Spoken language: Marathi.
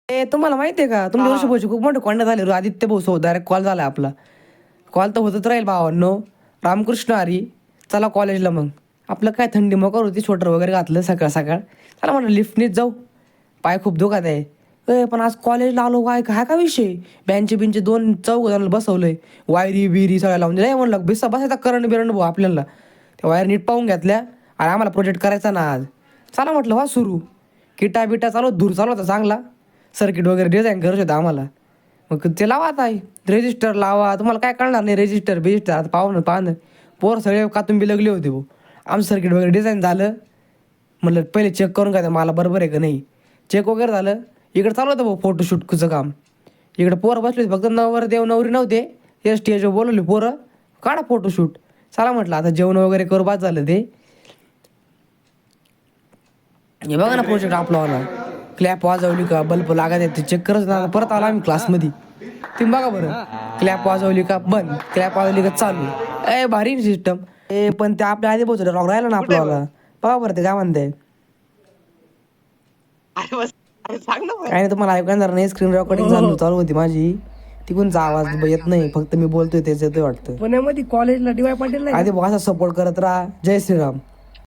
तुम्हाला माहितीये का तुमच्या वर्षभरचे खूप मोठे कॉन्टॅक्ट झाले आदित्य भाऊ सोबत डायरेक्ट कॉल झाला आपला. कॉल तर होतच राहील भावांनो. रामकृष्ण हरी. चला कॉलेजला मग. आपलं काय थंडी मोकार होती, स्वेटर वगैरे घातलं सकाळ सकाळ. चला म्हटलं लिफ्टनीच जाऊ. पाय खूप दुखत आहे. पण आज कॉलेजला आलो काय काय का विषय. बँचे बिंचे 2 चौघ जणांना बसवलंय. वायरी बिरी सगळ्या लावून दिल्या. म्हणलं बसायचा करंट बिरंट भाऊ आपल्याला. त्या वायर नीट पाहून घेतल्या आणि आम्हाला प्रोजेक्ट करायचा ना आज. चला म्हटलं वा सुरू. किटा बिटा चालू धूर चालू होता चांगला. सर्किट वगैरे डिझाईन करत होतं आम्हाला. मग ते लावा आता रेजिस्टर लावा. तुम्हाला काय कळणार नाही रेजिस्टर बेजिस्टर आता पाहणं पोर सगळे कातुंबी लागले होते भाऊ. आमचं सर्किट वगैरे डिझाईन झालं. म्हणलं पहिले चेक करून काय मला बरोबर आहे का नाही. चेक वगैरे झालं. इकडे चालू होतं भाऊ फोटोशूटचं काम. इकडे पोरं बसले होते फक्त नवरदेव नवरी नव्हते. ते स्टेजवर बोलवले पोरं काढा फोटोशूट. चला म्हटलं आता जेवण वगैरे करू बाद झालं ते. हे बघा ना प्रोजेक्ट आपला आला. क्लॅप वाजवली का बल्ब लागत आहे ते चेक करत ना. परत आला आम्ही क्लासमध्ये. तुम्ही बघा बरं क्लॅप वाजवली का बंद, क्लॅप वाजवली का चालू. भारी सिस्टम. पण ते आपल्या आधी पोहोचलं रॉक राहिला ना आपल्याला. बघा बरं ते काय म्हणते. सांग ना. काय नाही तुम्हाला ऐकू येणार नाही. स्क्रीन रेकॉर्डिंग चालू होती माझी. तिकूनचा आवाज येत नाही. फक्त मी बोलतोय तेच येतोय वाटतं. पुण्यामध्ये कॉलेजला DY पाटील आधी बघा सपोर्ट करत राहा. जय श्रीराम.